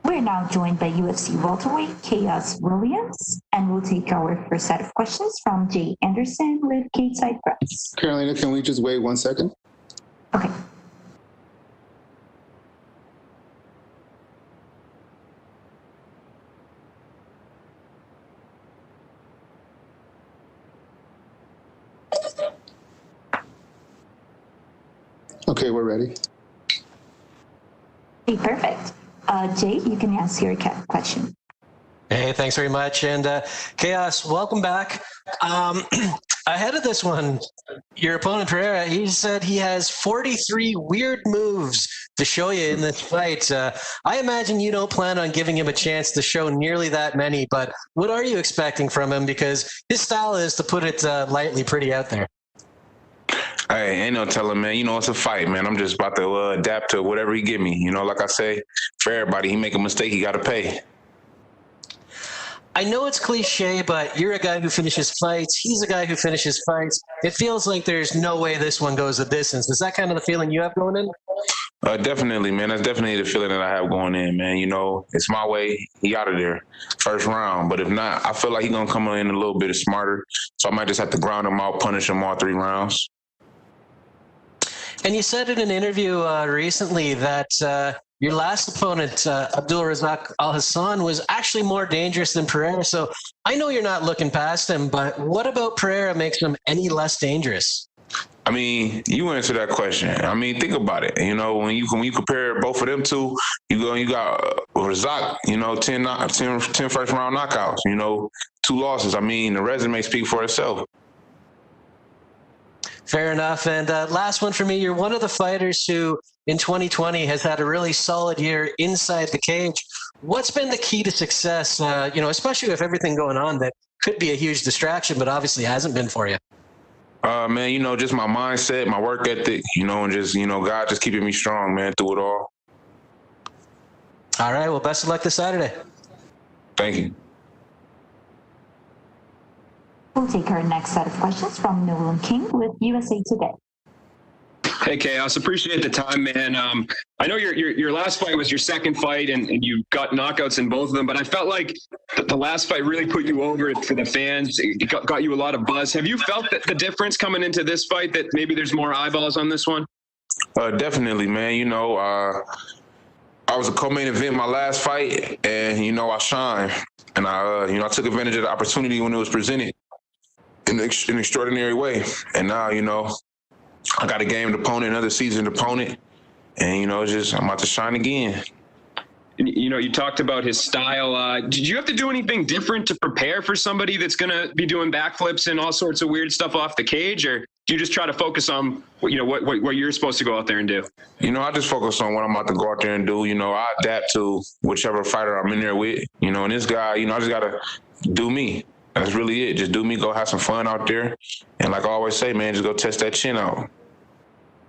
We're now joined by UFC welterweight Kalinn Williams, and we'll take our first set of questions from Jay Anderson with Cage-Side Press. Carolina, can we just wait 1 second? Okay. Okay, we're ready. Okay, perfect. Jay, you can ask your question. Hey, thanks very much. And Chaos, welcome back. Ahead of this one, your opponent Pereira, he said he has 43 weird moves to show you in this fight. I imagine you don't plan on giving him a chance to show nearly that many, but what are you expecting from him? Because his style is, to put it lightly, pretty out there. Hey, ain't no telling, man. You know, it's a fight, man. I'm just about to adapt to whatever he give me. You know, like I say, for everybody, he make a mistake, he got to pay. I know it's cliche, but you're a guy who finishes fights. He's a guy who finishes fights. It feels like there's no way this one goes the distance. Is that kind of the feeling you have going in? Definitely, man. That's definitely the feeling that I have going in, man. You know, it's my way. He out of there first round. But if not, I feel like he's going to come in a little bit smarter. So I might just have to ground him out, punish him all 3 rounds. And you said in an interview recently that your last opponent, Abdulrazak Al-Hassan, was actually more dangerous than Pereira. So I know you're not looking past him, but what about Pereira makes him any less dangerous? I mean, you answer that question. I mean, think about it. You know, when you compare both of them two, you got Razak, you know, 10 first round knockouts, you know, 2 losses. I mean, the resume speaks for itself. Fair enough. And last one for me, you're one of the fighters who in 2020 has had a really solid year inside the cage. What's been the key to success, you know, especially with everything going on that could be a huge distraction, but obviously hasn't been for you? Man, you know, just my mindset, my work ethic, you know, and just, you know, God just keeping me strong, man, through it all. All right. Well, best of luck this Saturday. Thank you. We'll take our next set of questions from Nolan King with USA Today. Hey, Chaos. Appreciate the time, man. I know your last fight was your second fight, and you got knockouts in both of them, but I felt like the last fight really put you over for the fans. It got you a lot of buzz. Have you felt the difference coming into this fight, that maybe there's more eyeballs on this one? Definitely, man. You know, I was a co-main event my last fight, and, you know, I shined. And I took advantage of the opportunity when it was presented in an extraordinary way. And now, you know, I got a gamed opponent, another seasoned opponent, and, you know, I'm about to shine again. You know, you talked about his style. Did you have to do anything different to prepare for somebody that's going to be doing backflips and all sorts of weird stuff off the cage, or do you just try to focus on, you know, what you're supposed to go out there and do? You know, I just focus on what I'm about to go out there and do. You know, I adapt to whichever fighter I'm in there with. You know, and this guy, you know, I just got to do me. That's really it. Just do me, go have some fun out there. And like I always say, man, just go test that chin out.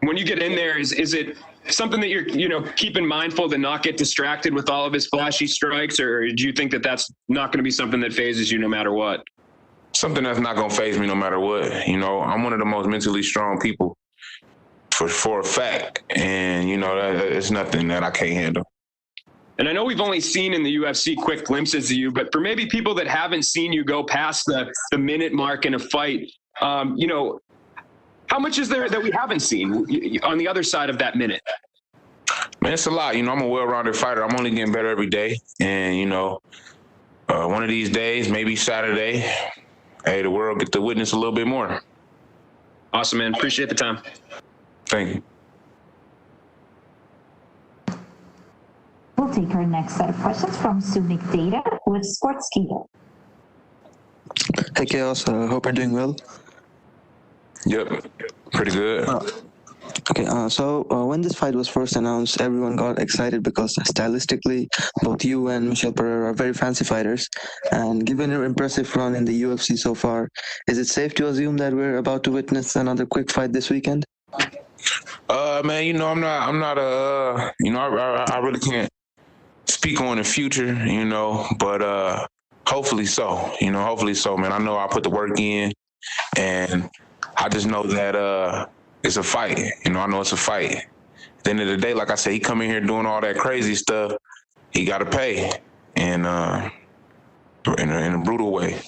When you get in there, is it something that you're, you know, keeping mindful to not get distracted with all of his flashy strikes, or do you think that that's not going to be something that phases you no matter what? Something that's not going to phase me no matter what. You know, I'm one of the most mentally strong people for a fact. And, you know, it's nothing that I can't handle. And I know we've only seen in the UFC quick glimpses of you, but for maybe people that haven't seen you go past the minute mark in a fight, you know, how much is there that we haven't seen on the other side of that minute? Man, it's a lot. You know, I'm a well-rounded fighter. I'm only getting better every day. And, you know, one of these days, maybe Saturday, hey, the world get to witness a little bit more. Awesome, man. Appreciate the time. Thank you. We'll take our next set of questions from Sumik Data with Sportskeeda. Hey, Chaos. Hope you're doing well. Yep, pretty good. So when this fight was first announced, everyone got excited because stylistically, both you and Michel Pereira are very fancy fighters. And given your impressive run in the UFC so far, is it safe to assume that we're about to witness another quick fight this weekend? Man, you know, I'm not you know, I really can't speak on the future, you know, but hopefully so, man. I know I put the work in, and I just know that it's a fight. You know, I know it's a fight. At the end of the day, like I said, he come in here doing all that crazy stuff. he got to pay, and in a brutal way.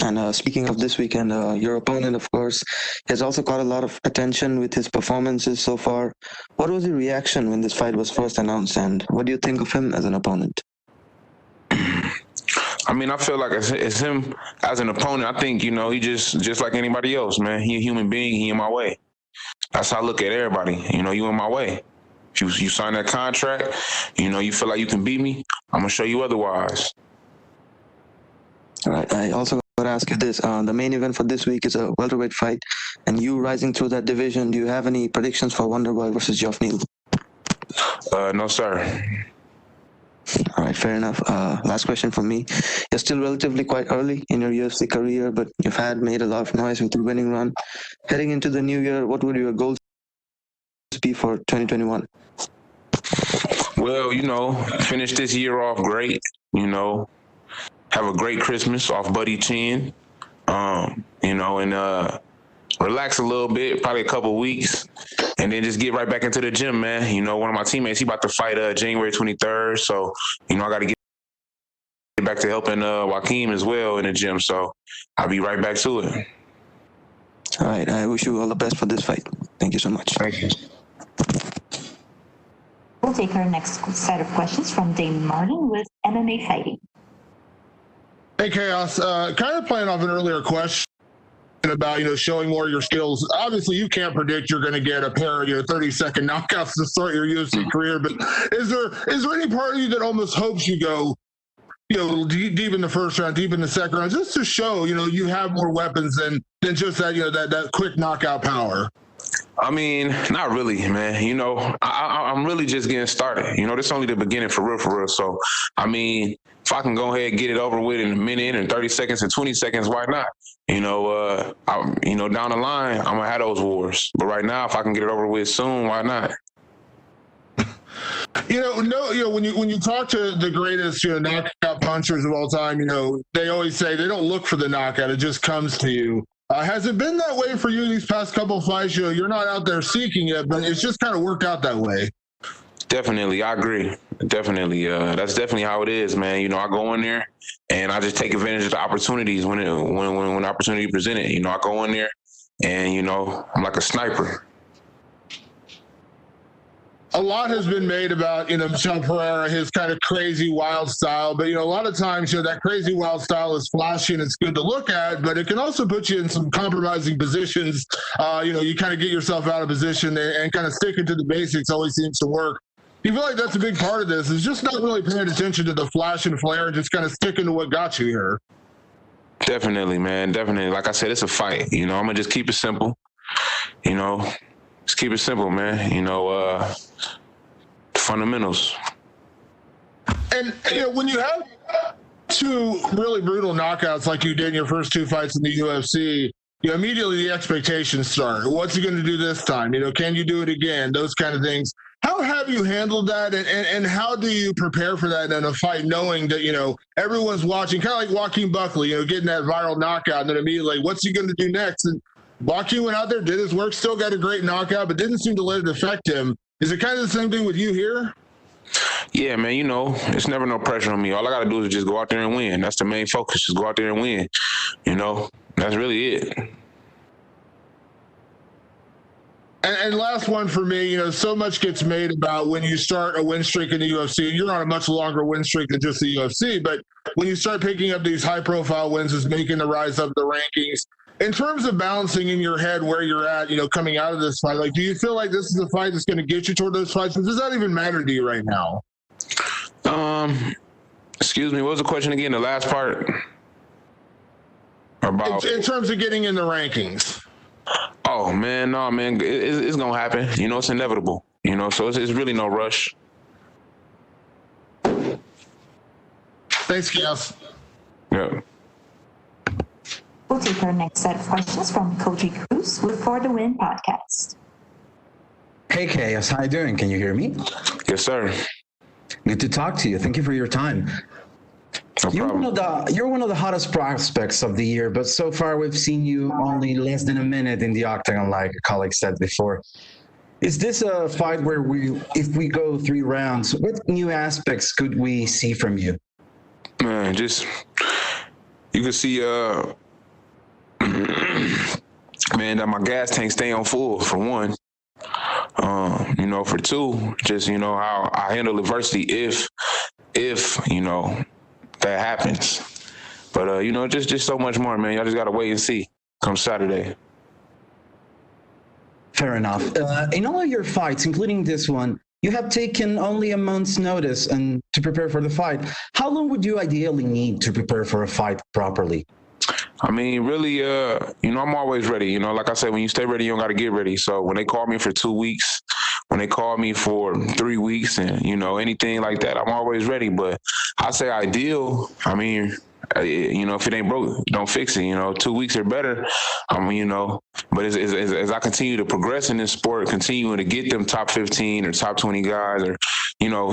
And speaking of this weekend, your opponent, of course, has also caught a lot of attention with his performances so far. What was your reaction when this fight was first announced, and what do you think of him as an opponent? I mean, I feel like it's him as an opponent. I think, he just like anybody else, man. He a human being. He in my way. That's how I look at everybody. You in my way. If you sign that contract, you feel like you can beat me, I'm going to show you otherwise. All right. I also got to ask you this. The main event for this week is a welterweight fight, and you rising through that division, do you have any predictions for Wonderboy versus Geoff Neal? No, sir. All right, fair enough. Last question from me. You're still relatively quite early in your UFC career, but you've made a lot of noise with your winning run. Heading into the new year, what would your goals be for 2021? Well, finish this year off great, have a great Christmas off Buddy Chin, and relax a little bit, probably a couple weeks, and then just get right back into the gym, man. One of my teammates, he about to fight January 23rd, so, I got to get back to helping Joaquin as well in the gym, so I'll be right back to it. All right, I wish you all the best for this fight. Thank you so much. Thank you. We'll take our next set of questions from Damon Martin with MMA Fighting. Hey, Chaos. Kind of playing off an earlier question about, showing more of your skills. Obviously, you can't predict you're going to get a pair of 30-second knockouts to start your UFC career, but is there any part of you that almost hopes you go, deep in the first round, deep in the second round, just to show, you have more weapons than just that, that quick knockout power? I mean, not really, man. I'm really just getting started. This is only the beginning for real. So, I mean, if I can go ahead and get it over with in a minute and 30 seconds and 20 seconds, why not? Down the line, I'm going to have those wars. But right now, if I can get it over with soon, why not? When you talk to the greatest, knockout punchers of all time, they always say they don't look for the knockout. It just comes to you. Has it been that way for you these past couple of fights? You're not out there seeking it, but it's just kind of worked out that way. Definitely. I agree. Definitely. That's definitely how it is, man. I go in there and I just take advantage of the opportunities when the opportunity presented. I go in there and, I'm like a sniper. A lot has been made about, Michel Pereira, his kind of crazy, wild style. But, a lot of times, that crazy, wild style is flashy and it's good to look at, but it can also put you in some compromising positions. You kind of get yourself out of position and kind of sticking to the basics always seems to work. Do you feel like that's a big part of this? Is just not really paying attention to the flash and flare and just kind of sticking to what got you here? Definitely, man. Definitely. Like I said, it's a fight. I'm going to just keep it simple. Just keep it simple, man. Fundamentals. And, when you have two really brutal knockouts like you did in your first two fights in the UFC, immediately the expectations start. What's he going to do this time? Can you do it again? Those kind of things. How have you handled that, and how do you prepare for that in a fight, knowing that, everyone's watching, kind of like Joaquin Buckley, getting that viral knockout, and then immediately, what's he going to do next? And Joaquin went out there, did his work, still got a great knockout, but didn't seem to let it affect him. Is it kind of the same thing with you here? Yeah, man, it's never no pressure on me. All I got to do is just go out there and win. That's the main focus, just go out there and win. That's really it. And last one for me, so much gets made about when you start a win streak in the UFC. You're on a much longer win streak than just the UFC, but when you start picking up these high-profile wins, is making the rise up the rankings. In terms of balancing in your head where you're at, coming out of this fight, do you feel like this is a fight that's going to get you toward those fights? Or does that even matter to you right now? Excuse me, what was the question again? The last part? About in terms of getting in the rankings. Oh, man, no, man, it's going to happen. It's inevitable, so it's really no rush. Thanks, Chaos. Yeah. We'll take our next set of questions from Koji Cruz with For the Win podcast. Hey, Chaos, how you doing? Can you hear me? Yes, sir. Good to talk to you. Thank you for your time. No problem. You're one of the hottest prospects of the year, but so far we've seen you only less than a minute in the octagon, like a colleague said before. Is this a fight where if we go 3 rounds, what new aspects could we see from you? Man, just you can see, man, that my gas tank stay on full for one. For two, just how I handle adversity if that happens. But just so much more, man. Y'all just gotta wait and see come Saturday. Fair enough. In all of your fights, including this one, you have taken only a month's notice and to prepare for the fight. How long would you ideally need to prepare for a fight properly? I mean, really, I'm always ready. Like I said, when you stay ready, you don't got to get ready. So when they call me for 2 weeks, when they call me for 3 weeks and, anything like that, I'm always ready. But I say ideal. I mean, if it ain't broke, don't fix it. 2 weeks or better. But as I continue to progress in this sport, continuing to get them top 15 or top 20 guys or,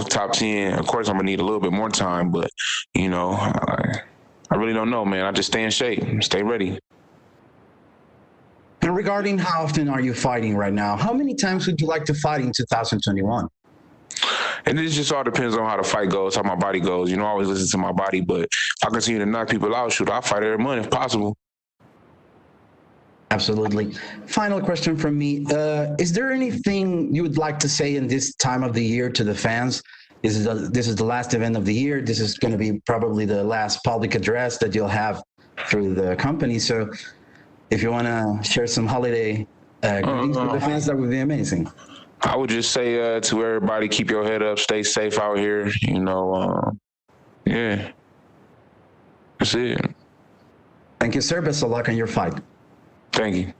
top 10, of course, I'm going to need a little bit more time. But, I really don't know, man. I just stay in shape, stay ready. And regarding how often are you fighting right now, how many times would you like to fight in 2021? And it just all depends on how the fight goes, how my body goes. I always listen to my body, but if I continue to knock people out, I'll fight every month if possible. Absolutely. Final question from me. Is there anything you would like to say in this time of the year to the fans? This is the last event of the year. This is going to be probably the last public address that you'll have through the company. So if you want to share some holiday greetings to the fans, that would be amazing. I would just say to everybody, keep your head up, stay safe out here. Yeah, that's it. Thank you, sir. Best of luck on your fight. Thank you.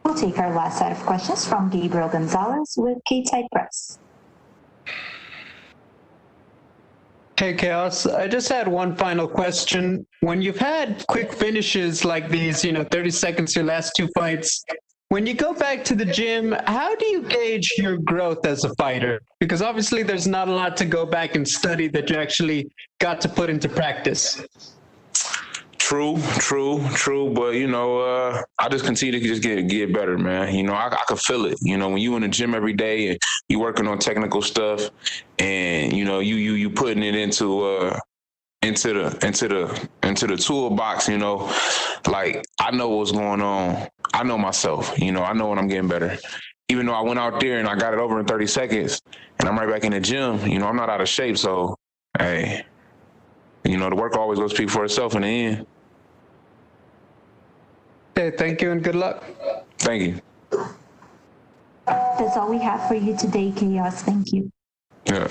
We'll take our last set of questions from Gabriel Gonzalez with K-Type Press. Hey, Chaos. I just had one final question. When you've had quick finishes like these, 30 seconds your last 2 fights, when you go back to the gym, how do you gauge your growth as a fighter? Because obviously there's not a lot to go back and study that you actually got to put into practice. True. But, I just continue to just get better, man. I can feel it. When you in the gym every day and you working on technical stuff and, you putting it into the toolbox, like I know what's going on. I know myself, I know when I'm getting better. Even though I went out there and I got it over in 30 seconds and I'm right back in the gym, I'm not out of shape. So, hey, the work always goes speak for itself in the end. Okay, thank you and good luck. Thank you. That's all we have for you today, Chaos. Thank you. Yeah.